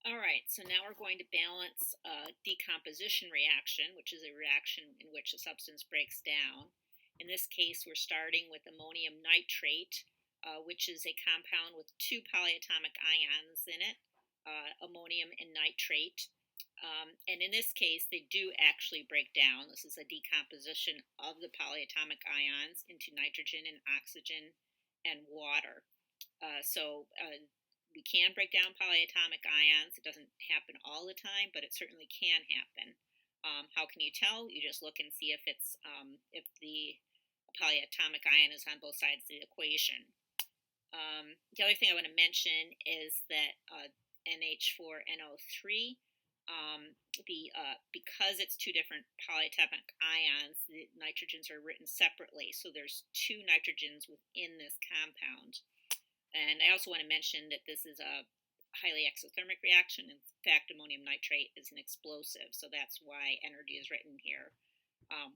All right, so now we're going to balance a decomposition reaction, which is a reaction in which a substance breaks down. In this case, we're starting with ammonium nitrate, which is a compound with two polyatomic ions in it, ammonium and nitrate. And in this case, they do actually break down. This is a decomposition of the polyatomic ions into nitrogen and oxygen and water. So we can break down polyatomic ions. It doesn't happen all the time, but it certainly can happen. How can you tell? You just look and see if if the polyatomic ion is on both sides of the equation. The other thing I want to mention is that NH4NO3, because it's two different polyatomic ions, the nitrogens are written separately. So there's two nitrogens within this compound. And I also want to mention that this is a highly exothermic reaction. In fact, ammonium nitrate is an explosive, so that's why energy is written here.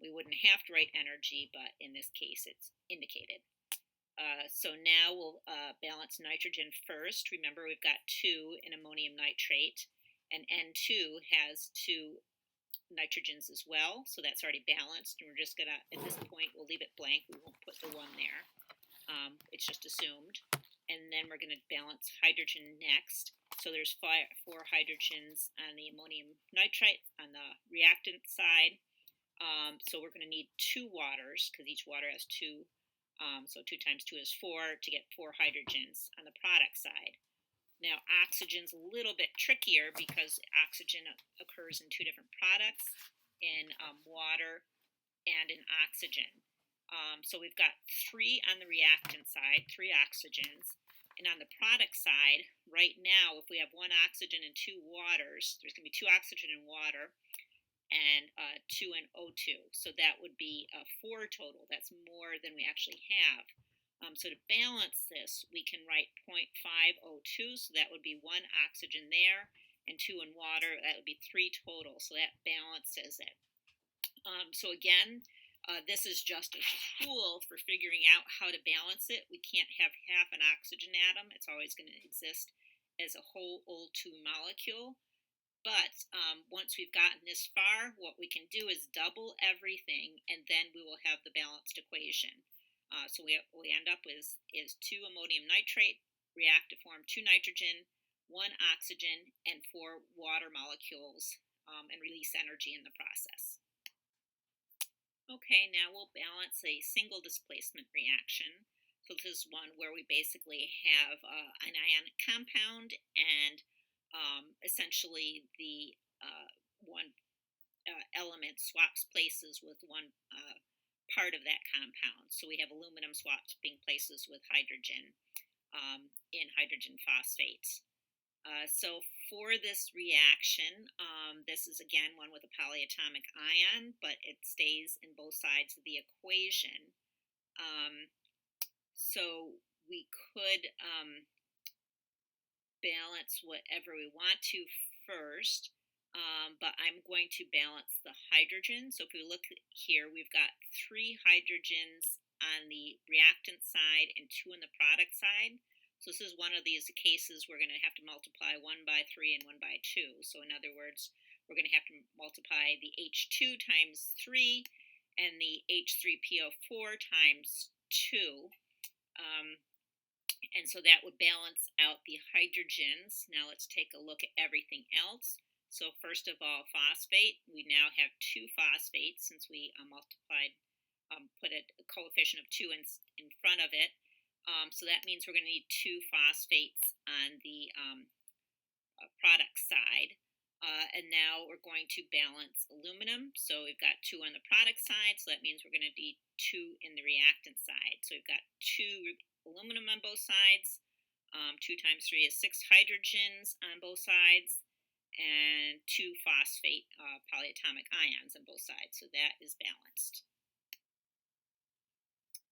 We wouldn't have to write energy, but in this case, it's indicated. So now we'll balance nitrogen first. Remember, we've got 2 in ammonium nitrate, and N2 has 2 nitrogens as well, so that's already balanced. And we're just going to, at this point, we'll leave it blank. We won't put the 1 there. It's just assumed. And then we're going to balance hydrogen next. So there's 4 hydrogens on the ammonium nitrate on the reactant side. So we're going to need 2 waters because each water has 2. So 2 times 2 is 4 to get 4 hydrogens on the product side. Now oxygen's a little bit trickier because oxygen occurs in 2 different products, in water and in oxygen. So we've got 3 on the reactant side, 3 oxygens. And on the product side, right now, if we have 1 oxygen and 2 waters, there's going to be 2 oxygen and water and 2 in O2. So that would be 4 total. That's more than we actually have. So to balance this, we can write 0.5 O2. So that would be 1 oxygen there and 2 in water. That would be 3 total. So that balances it. So again, this is just a tool for figuring out how to balance it. We can't have half an oxygen atom. It's always going to exist as a whole O2 molecule. But once we've gotten this far, what we can do is double everything, and then we will have the balanced equation. So what we end up with is 2 ammonium nitrate react to form 2 nitrogen, 1 oxygen, and 4 water molecules, and release energy in the process. Okay, now we'll balance a single displacement reaction. So this is one where we basically have an ionic compound, and essentially the one element swaps places with one part of that compound. So we have aluminum swapping places with hydrogen in hydrogen phosphate. So for this reaction, this is again one with a polyatomic ion, but it stays in both sides of the equation. So we could balance whatever we want to first, but I'm going to balance the hydrogen. So if we look here, we've got 3 hydrogens on the reactant side and 2 on the product side. So this is one of these cases we're going to have to multiply 1 by 3 and 1 by 2. So in other words, we're going to have to multiply the H2 times 3 and the H3PO4 times 2. And so that would balance out the hydrogens. Now let's take a look at everything else. So first of all, phosphate. We now have 2 phosphates since we put a coefficient of 2 in front of it. So that means we're going to need 2 phosphates on the product side. And now we're going to balance aluminum. So we've got 2 on the product side, so that means we're going to need 2 in the reactant side. So we've got 2 aluminum on both sides. 2 times 3 is 6 hydrogens on both sides, and 2 phosphate polyatomic ions on both sides. So that is balanced.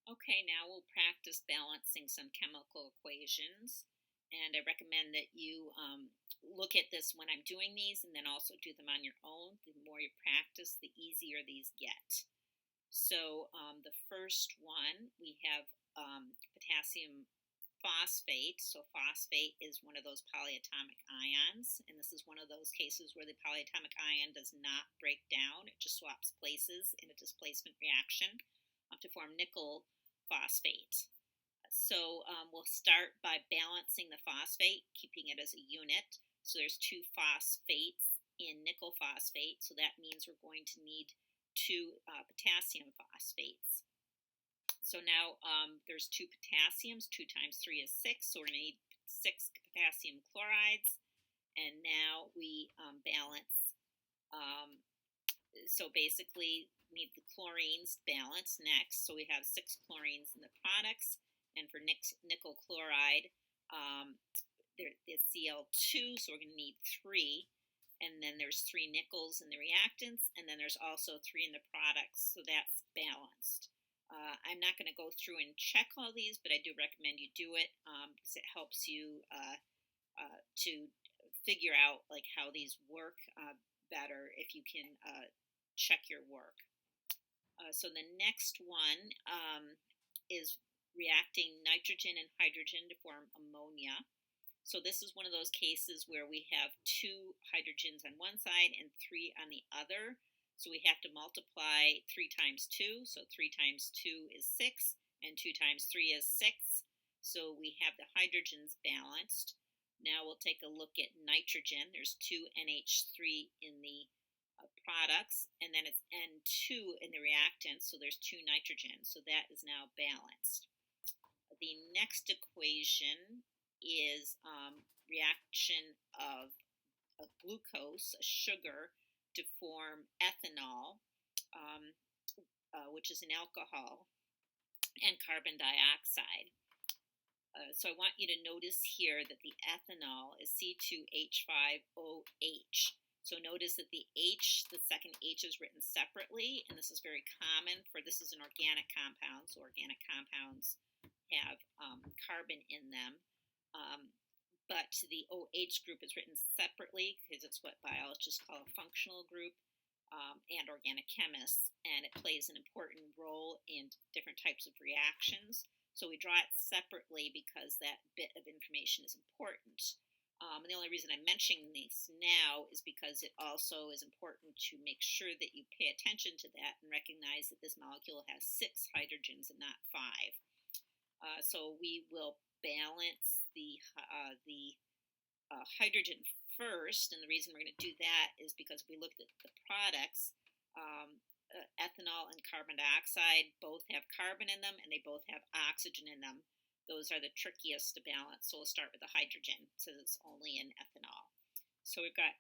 Okay, now we'll practice balancing some chemical equations, and I recommend that you look at this when I'm doing these and then also do them on your own. The more you practice, the easier these get. So the first one, we have potassium phosphate. So phosphate is one of those polyatomic ions, and this is one of those cases where the polyatomic ion does not break down. It just swaps places in a displacement reaction to form nickel phosphate. So we'll start by balancing the phosphate, keeping it as a unit. So there's two phosphates in nickel phosphate, so that means we're going to need two potassium phosphates. So now there's two potassiums. 2 times 3 is 6, so we're going to need 6 potassium chlorides. And now we balance. So basically, we need the chlorines balanced next. So we have 6 chlorines in the products. And for nickel chloride, it's Cl2, so we're going to need 3. And then there's 3 nickels in the reactants, and then there's also 3 in the products, so that's balanced. I'm not going to go through and check all these, but I do recommend you do it because it helps you to figure out like how these work better if you can check your work. So the next one is reacting nitrogen and hydrogen to form ammonia. So this is one of those cases where we have 2 hydrogens on one side and 3 on the other. So we have to multiply 3 times 2. So 3 times 2 is 6, and 2 times 3 is 6. So we have the hydrogens balanced. Now we'll take a look at nitrogen. There's 2 NH3 in the products, and then it's N2 in the reactant, so there's 2 nitrogen. So that is now balanced. The next equation is reaction of a glucose, a sugar, to form ethanol, which is an alcohol, and carbon dioxide. So I want you to notice here that the ethanol is C2H5OH. So notice that the H, the second H, is written separately, and this is very common for this is an organic compound. So organic compounds have carbon in them. But the OH group is written separately because it's what biologists call a functional group and organic chemists, and it plays an important role in different types of reactions. So we draw it separately because that bit of information is important. And the only reason I'm mentioning this now is because it also is important to make sure that you pay attention to that and recognize that this molecule has 6 hydrogens and not 5. So we will balance the hydrogen first, and the reason we're going to do that is because we looked at the products. Ethanol and carbon dioxide both have carbon in them, and they both have oxygen in them. Those are the trickiest to balance, so we'll start with the hydrogen, since it's only in ethanol. So we've got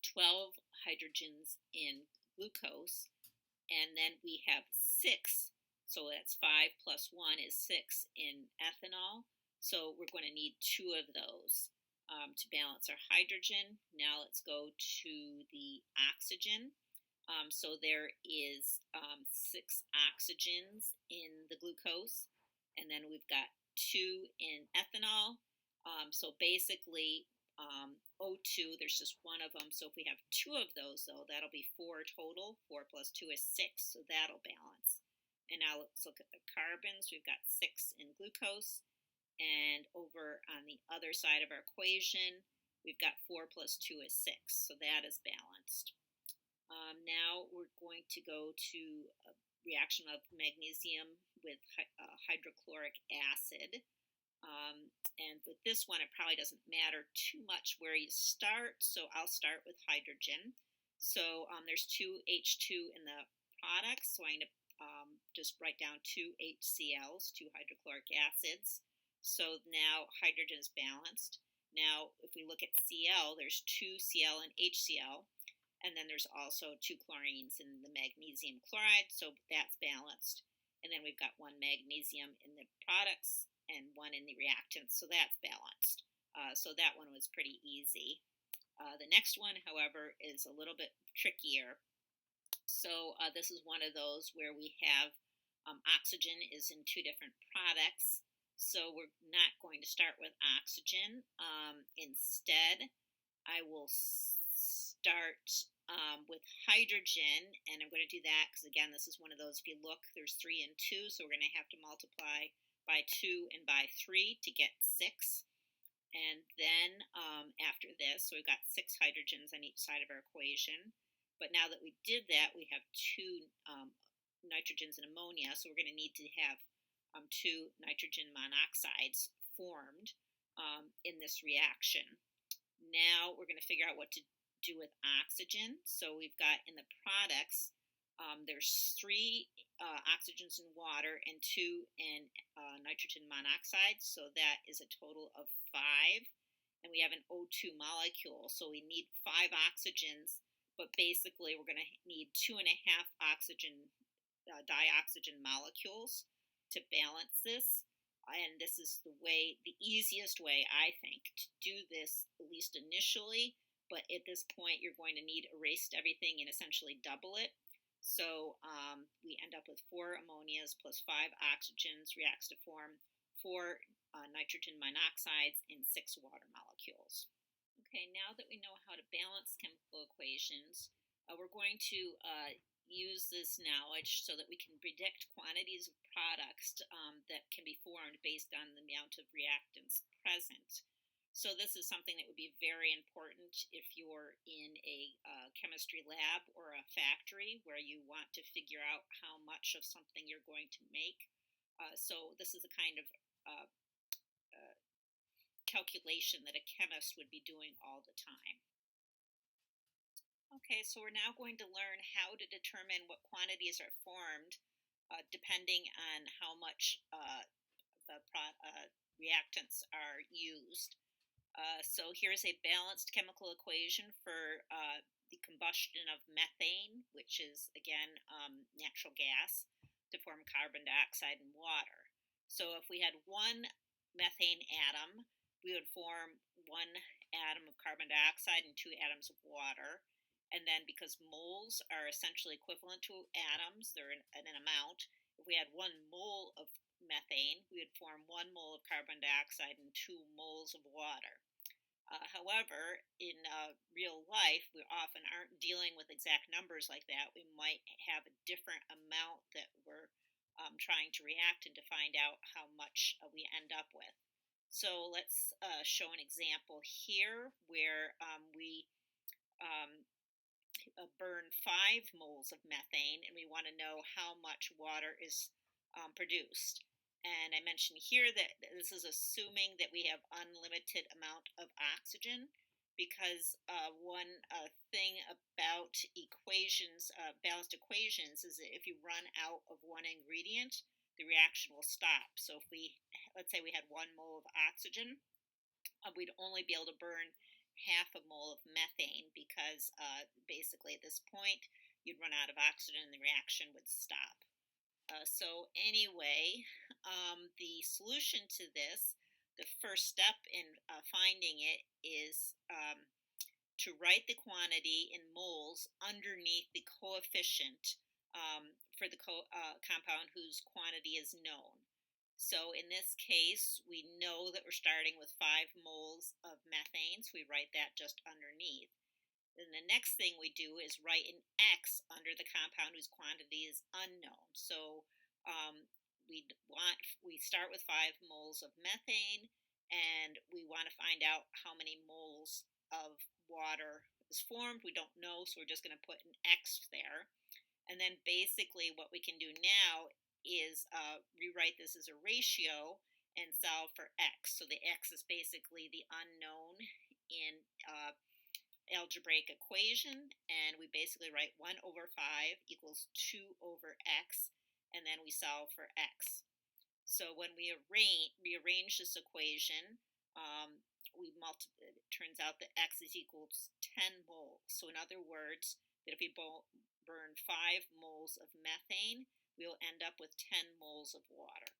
12 hydrogens in glucose, and then we have 6. So that's 5 plus 1 is 6 in ethanol. So we're going to need 2 of those to balance our hydrogen. Now let's go to the oxygen. So there is 6 oxygens in the glucose, and then we've got 2 in ethanol. So basically O2, there's just 1 of them. So if we have 2 of those, though, that'll be 4 total. 4 plus 2 is 6, so that'll balance. And now let's look at the carbons. We've got 6 in glucose. And over on the other side of our equation, we've got 4 plus 2 is 6. So that is balanced. Now we're going to go to a reaction of magnesium with hydrochloric acid. And with this one, it probably doesn't matter too much where you start. So I'll start with hydrogen. So there's 2 H2 in the products. So I'm going to just write down 2 HCl's, 2 hydrochloric acids. So now hydrogen is balanced. Now, if we look at Cl, there's 2 Cl and HCl, and then there's also 2 chlorines in the magnesium chloride, so that's balanced. And then we've got 1 magnesium in the products and 1 in the reactants, so that's balanced. So that one was pretty easy. The next one, however, is a little bit trickier. So this is one of those where we have oxygen is in 2 different products. So we're not going to start with oxygen. Instead, I will start with hydrogen, and I'm going to do that because, again, this is one of those, if you look, there's 3 and 2, so we're going to have to multiply by 2, and by 3 to get 6. And then after this, so we've got 6 hydrogens on each side of our equation. But now that we did that, we have 2 nitrogens and ammonia, so we're going to need to have 2 nitrogen monoxides formed in this reaction. Now we're going to figure out what to do with oxygen. So we've got in the products, there's 3 oxygens in water and 2 in nitrogen monoxide, so that is a total of 5. And we have an O2 molecule, so we need 5 oxygens, but basically we're going to need 2.5 oxygen dioxygen molecules to balance this. And this is the easiest way, I think, to do this, at least initially. But at this point, you're going to need erased everything and essentially double it. So we end up with 4 ammonias plus 5 oxygens reacts to form 4 nitrogen monoxides and 6 water molecules. Okay, now that we know how to balance chemical equations, we're going to use this knowledge so that we can predict quantities of products that can be formed based on the amount of reactants present. So this is something that would be very important if you're in a chemistry lab or a factory where you want to figure out how much of something you're going to make. So this is the kind of calculation that a chemist would be doing all the time. Okay, so we're now going to learn how to determine what quantities are formed depending on how much the reactants are used. So here's a balanced chemical equation for the combustion of methane, which is, again, natural gas, to form carbon dioxide and water. So if we had 1 methane atom, we would form 1 atom of carbon dioxide and 2 atoms of water. And then because moles are essentially equivalent to atoms, they're in an amount, if we had 1 mole of methane, we would form 1 mole of carbon dioxide and 2 moles of water. However, in real life, we often aren't dealing with exact numbers like that. We might have a different amount that we're trying to react and to find out how much we end up with. So let's show an example here where we burn 5 moles of methane, and we want to know how much water is produced. And I mentioned here that this is assuming that we have unlimited amount of oxygen, because one thing about equations, balanced equations, is that if you run out of one ingredient, the reaction will stop. So if let's say we had 1 mole of oxygen, we'd only be able to burn half a mole of methane, because basically at this point you'd run out of oxygen and the reaction would stop. So anyway, the solution to this, the first step in finding it, is to write the quantity in moles underneath the coefficient for the compound whose quantity is known. So in this case, we know that we're starting with 5 moles of methane, so we write that just underneath. Then the next thing we do is write an X under the compound whose quantity is unknown. So we start with 5 moles of methane, and we want to find out how many moles of water is formed. We don't know, so we're just going to put an X there. And then basically what we can do now is rewrite this as a ratio and solve for X. So the X is basically the unknown in algebraic equation, and we basically write 1 over 5 equals 2 over x, and then we solve for x. So when we rearrange this equation, it turns out that x is equals 10 moles. So in other words, that if we burn 5 moles of methane, we will end up with 10 moles of water.